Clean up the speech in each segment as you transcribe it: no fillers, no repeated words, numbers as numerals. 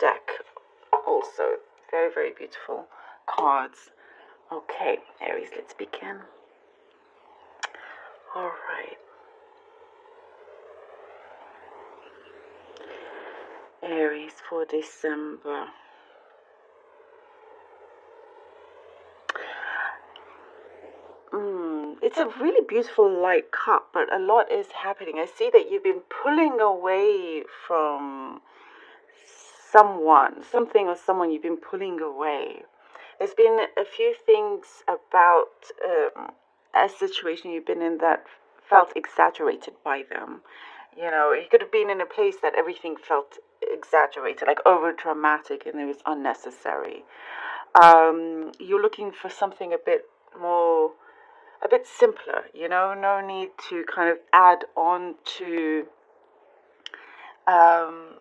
deck also. Very, very beautiful cards. Okay, Aries, let's begin. All right. Aries for December. It's a really beautiful light cup, but a lot is happening. I see that you've been pulling away from something or someone you've been pulling away. There's been a few things about a situation you've been in that felt exaggerated by them. You could have been in a place that everything felt exaggerated, like over dramatic, and it was unnecessary. You're looking for something a bit simpler, no need to kind of add on um,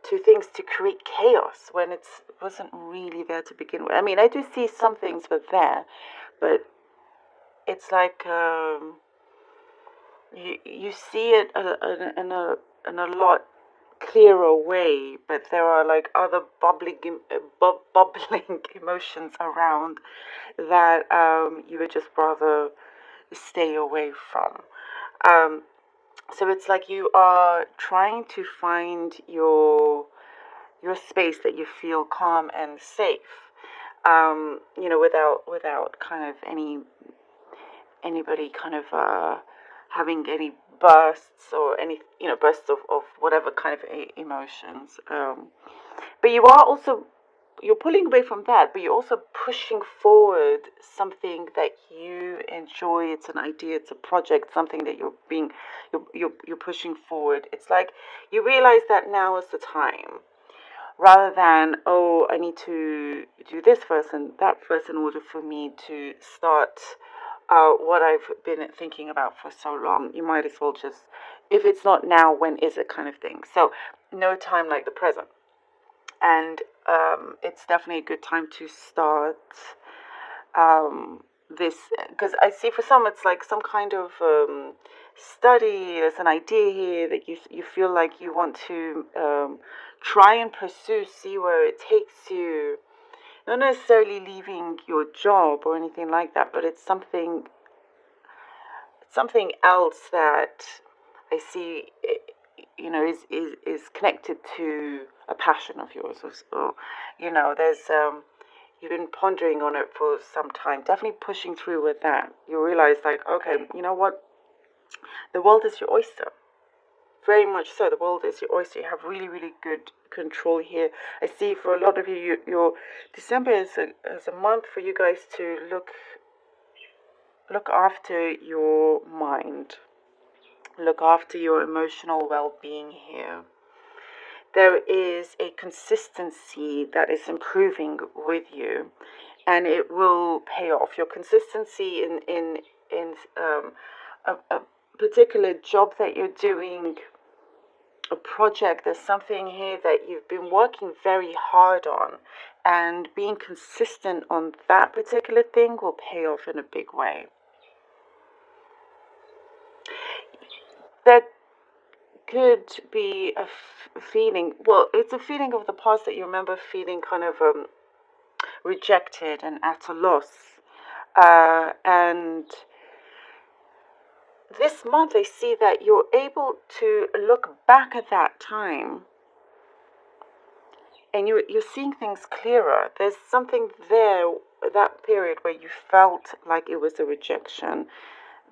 to things to create chaos when it wasn't really there to begin with. I mean, I do see some things were there, but it's like you see it in a lot clearer way, but there are like other bubbling emotions around that you would just rather stay away from. Um, so it's like you are trying to find your space that you feel calm and safe. Without kind of anybody kind of having any bursts or any bursts of whatever kind of emotions. But you're pulling away from that, but you're also pushing forward something that you enjoy. It's an idea, it's a project, something that you're pushing forward. It's like you realize that now is the time, rather than, oh, I need to do this first and that first in order for me to start what I've been thinking about for so long. You might as well just, if it's not now, when is it, kind of thing. So no time like the present. And it's definitely a good time to start this, because I see for some it's like some kind of study. There's an idea here that you feel like you want to try and pursue, see where it takes you. Not necessarily leaving your job or anything like that, but it's something else that I see, is connected to a passion of yours, or there's you've been pondering on it for some time, definitely pushing through with that. You realize, like, okay, you know what, the world is your oyster. Very much so, the world is your oyster. You have really, really good control here. I see for a lot of you, your December is a month for you guys to look after your mind, look after your emotional well-being here. There is a consistency that is improving with you, and it will pay off. Your consistency in a particular job that you're doing, a project, there's something here that you've been working very hard on, and being consistent on that particular thing will pay off in a big way. There could be a feeling, well, it's a feeling of the past that you remember feeling kind of rejected and at a loss. And this month I see that you're able to look back at that time, and you're seeing things clearer. There's something there, that period where you felt like it was a rejection,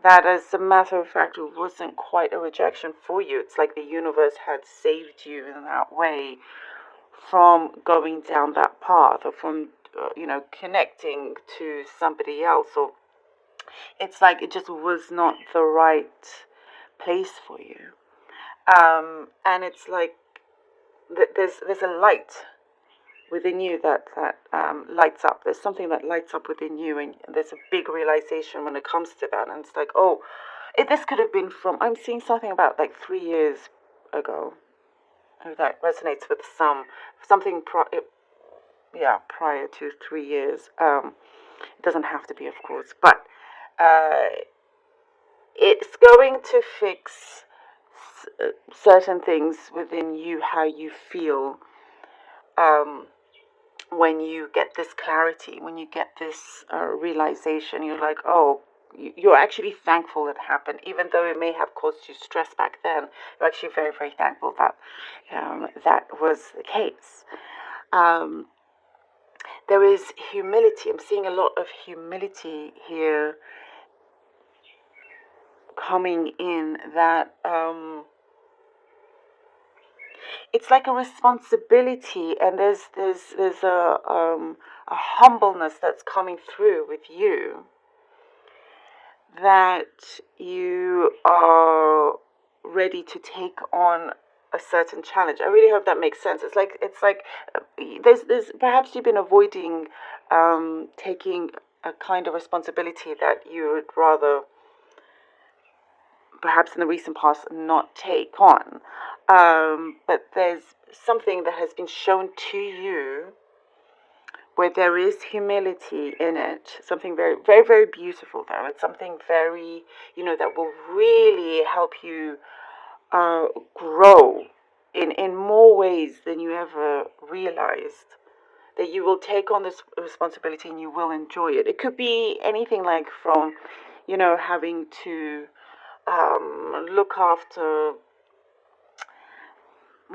that, as a matter of fact, it wasn't quite a rejection for you. It's like the universe had saved you in that way from going down that path, or from connecting to somebody else, or it's like it just was not the right place for you. And it's like there's a light within you that lights up. There's something that lights up within you, and there's a big realization when it comes to that. And it's like, oh, this could have been from, I'm seeing something about like 3 years ago. If that resonates with something prior to 3 years. It doesn't have to be, of course, but it's going to fix certain things within you, how you feel when you get this clarity, when you get this realization, you're like, oh, you're actually thankful it happened, even though it may have caused you stress back then. You're actually very, very thankful that that was the case. There is humility. I'm seeing a lot of humility here coming in, that it's like a responsibility, and there's a humbleness that's coming through with you, that you are ready to take on a certain challenge. I really hope that makes sense. It's like there's perhaps you've been avoiding taking a kind of responsibility that you would rather, perhaps in the recent past, not take on. But there's something that has been shown to you where there is humility in it. Something very, very, very beautiful, though. It's something very, that will really help you grow in more ways than you ever realized. That you will take on this responsibility and you will enjoy it. It could be anything, like from, having to look after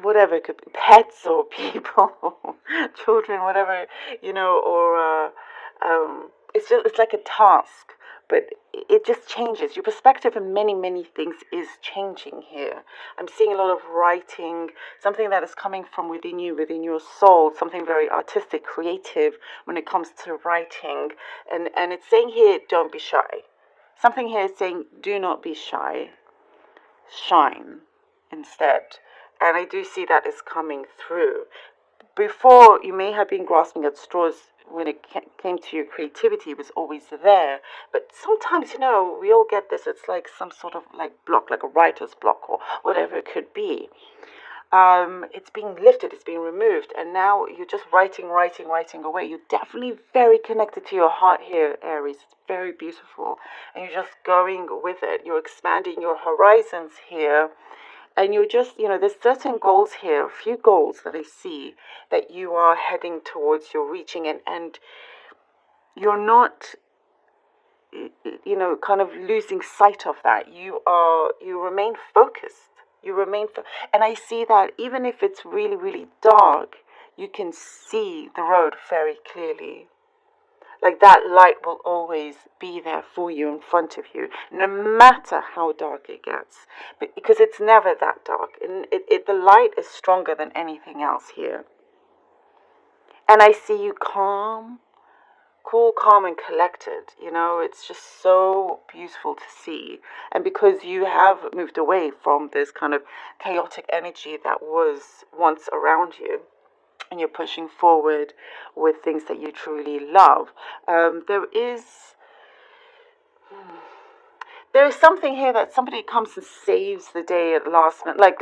whatever. It could be pets or people, children, whatever, or it's like a task, but it just changes. Your perspective on many, many things is changing here. I'm seeing a lot of writing, something that is coming from within you, within your soul, something very artistic, creative when it comes to writing. And it's saying here, don't be shy. Something here is saying, do not be shy. Shine instead. And I do see that is coming through. Before, you may have been grasping at straws when it came to your creativity. It was always there. But sometimes, we all get this. It's like some sort of like block, like a writer's block or whatever it could be. It's being lifted, it's being removed, and now you're just writing away. You're definitely very connected to your heart here, Aries. It's very beautiful. And you're just going with it. You're expanding your horizons here. And you're just, there's certain goals here, a few goals that I see that you are heading towards, you're reaching, and you're not, kind of losing sight of that. You remain focused. And I see that even if it's really, really dark, you can see the road very clearly. Like that light will always be there for you, in front of you, no matter how dark it gets. Because it's never that dark. And the light is stronger than anything else here. And I see you calm, cool, calm, and collected. It's just so beautiful to see. And because you have moved away from this kind of chaotic energy that was once around you, and you're pushing forward with things that you truly love, there is something here that somebody comes and saves the day at the last minute, like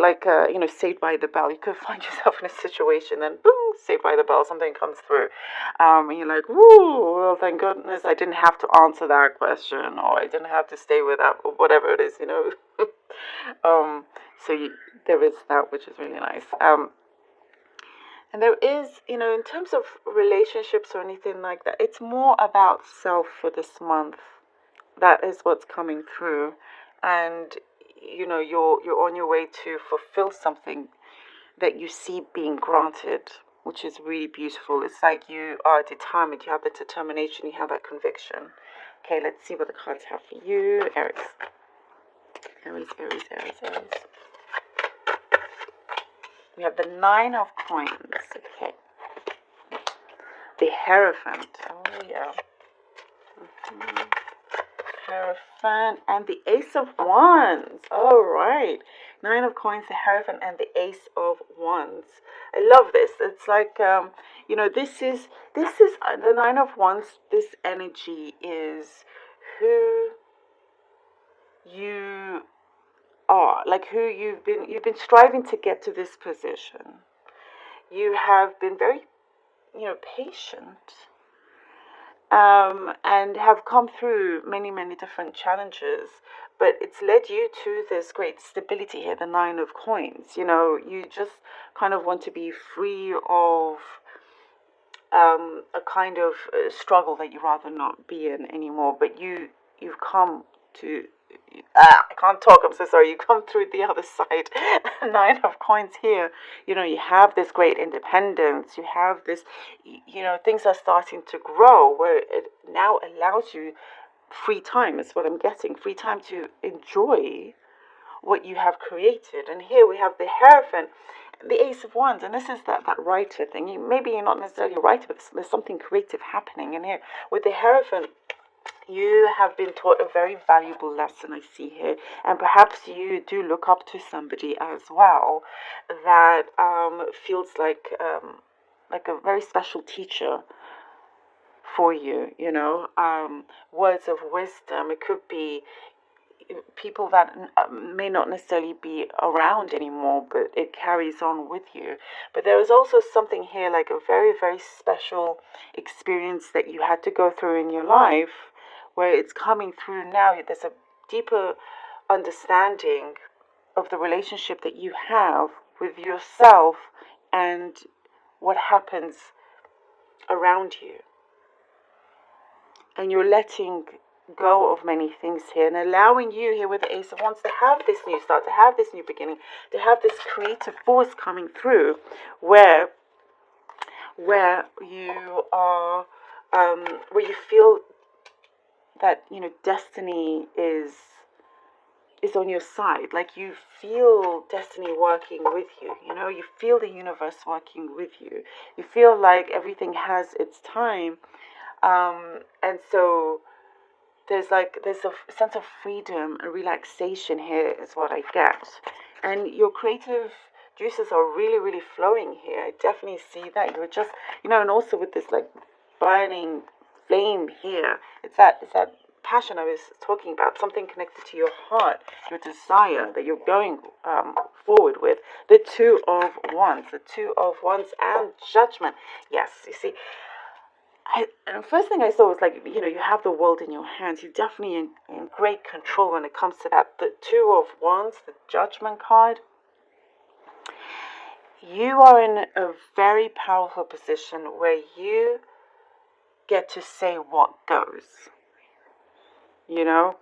Saved by the Bell. You could find yourself in a situation, then boom, Saved by the Bell, something comes through, and you're like, woo, well, thank goodness I didn't have to answer that question, or I didn't have to stay with that, or whatever it is, there is that, which is really nice. And there is, in terms of relationships or anything like that, it's more about self for this month. That is what's coming through. And, you're on your way to fulfill something that you see being granted, which is really beautiful. It's like you are determined. You have the determination. You have that conviction. Okay, let's see what the cards have for you, Aries. Aries. We have the Nine of Coins. Okay. The Hierophant. Oh, yeah. Hierophant and the Ace of Wands. All right. Nine of Coins, the Hierophant, and the Ace of Wands. I love this. It's like, this is the Nine of Wands. This energy is who you are, like who you've been striving to get to this position. You have been very, patient, and have come through many, many different challenges. But it's led you to this great stability here, the Nine of Coins. You know, you just kind of want to be free of a kind of struggle that you rather not be in anymore. But you've come to I can't talk. I'm so sorry. You come through the other side. Nine of Coins here. You know, you have this great independence. You have this. You know, things are starting to grow where it now allows you free time. Is what I'm getting. Free time to enjoy what you have created. And here we have the Hierophant, the Ace of Wands, and this is that writer thing. Maybe you're not necessarily a writer, but there's something creative happening. And here with the Hierophant, you have been taught a very valuable lesson, I see here, and perhaps you do look up to somebody as well that feels like a very special teacher for you. You know, words of wisdom. It could be people that may not necessarily be around anymore, but it carries on with you. But there is also something here like a very, very special experience that you had to go through in your life where it's coming through now. There's a deeper understanding of the relationship that you have with yourself and what happens around you. And you're letting go of many things here and allowing you here with the Ace of Wands to have this new start, to have this new beginning, to have this creative force coming through where you are where you feel that, you know, destiny is on your side. Like you feel destiny working with you. You know, you feel the universe working with you. You feel like everything has its time. And so there's a sense of freedom and relaxation here is what I get. And your creative juices are really, really flowing here. I definitely see that. You're just, you know, and also with this like burning flame here. It's that passion I was talking about, something connected to your heart, your desire that you're going forward with. The Two of Wands, and Judgment. Yes, you see, and the first thing I saw was like, you know, you have the world in your hands. You're definitely in great control when it comes to that. The Two of Wands, the Judgment card. You are in a very powerful position where you get to say what goes. You know,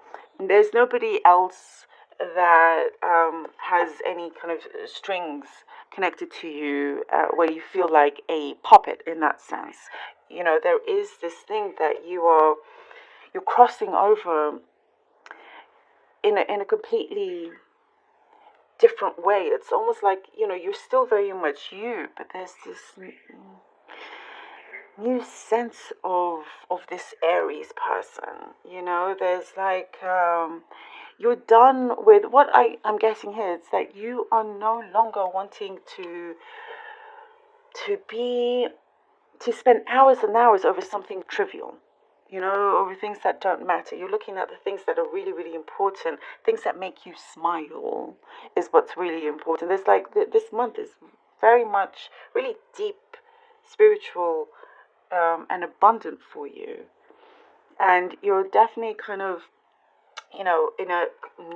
there's nobody else that has any kind of strings connected to you where you feel like a puppet in that sense. You know, there is this thing that you're crossing over in a completely different way. It's almost like, you know, you're still very much you, but there's this new sense of this Aries person. You know, there's like you're done with what I'm getting here. It's that you are no longer wanting to spend hours and hours over something trivial, you know, over things that don't matter. You're looking at the things that are really, really important, things that make you smile is what's really important. There's like this month is very much really deep, spiritual, and abundant for you. And you're definitely kind of, you know, in a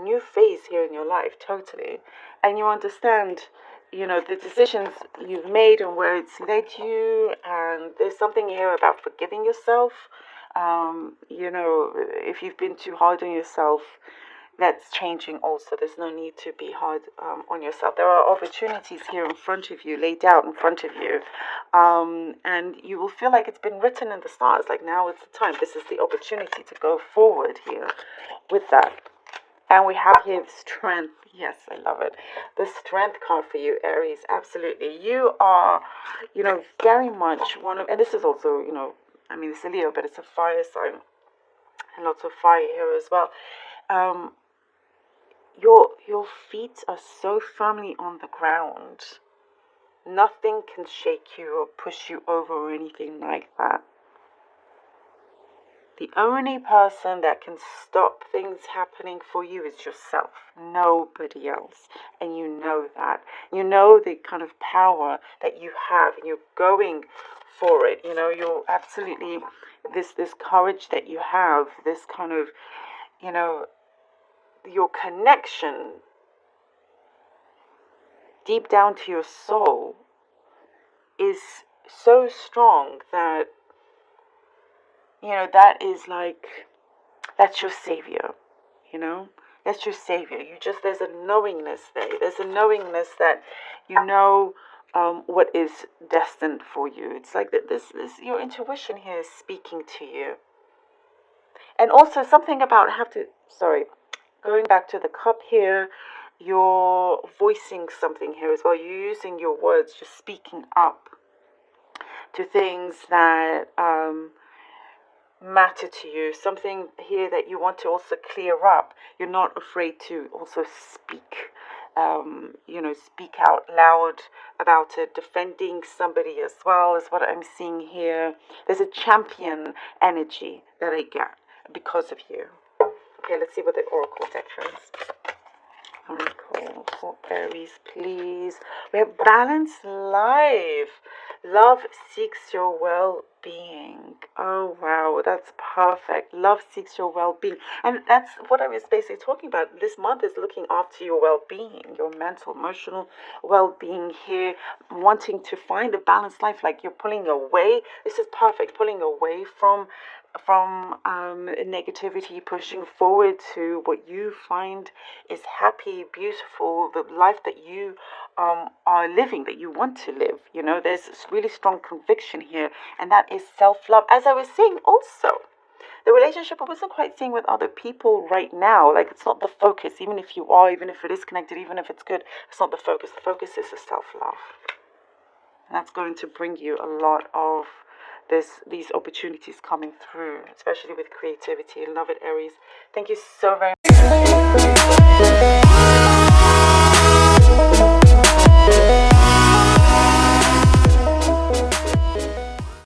new phase here in your life, totally. And you understand, you know, the decisions you've made and where it's led you. And there's something here about forgiving yourself. You know, if you've been too hard on yourself, that's changing also. There's no need to be hard on yourself. There are opportunities here in front of you, laid out in front of you. And you will feel like it's been written in the stars. Like now is the time. This is the opportunity to go forward here with that. And we have here strength. Yes, I love it. The strength card for you, Aries. Absolutely. You are, you know, very much one of, and this is also, you know, I mean, it's a Leo, but it's a fire sign. And lots of fire here as well. Your feet are so firmly on the ground. Nothing can shake you or push you over or anything like that. The only person that can stop things happening for you is yourself, nobody else. And you know that. You know the kind of power that you have, and you're going for it. You know, you're absolutely this courage that you have, this kind of, you know, your connection deep down to your soul is so strong that, you know, that is like, that's your savior, you know, that's your savior. You just, there's a knowingness there. There's a knowingness that you know what is destined for you. It's like that this your intuition here is speaking to you. And also something about, I have to, sorry, going back to the cup here, you're voicing something here as well. You're using your words, just speaking up to things that matter to you, something here that you want to also clear up. You're not afraid to also speak, you know, speak out loud about it, defending somebody as well is what I'm seeing here. There's a champion energy that I get because of you. Okay, let's see what the Oracle deck has. Oracle for Aries, please. We have balanced life. Love seeks your well-being. Oh, wow, that's perfect. Love seeks your well-being. And that's what I was basically talking about. This month is looking after your well-being, your mental, emotional well-being here, wanting to find a balanced life, like you're pulling away. This is perfect, pulling away from negativity, pushing forward to what you find is happy, beautiful, the life that you are living, that you want to live. You know, there's this really strong conviction here, and that is self-love. As I was saying also, the relationship I wasn't quite seeing with other people right now. Like, it's not the focus, even if you are, even if it is connected, even if it's good, it's not the focus. The focus is the self-love. And that's going to bring you a lot of these opportunities coming through, especially with creativity. Love it, Aries. Thank you so very much.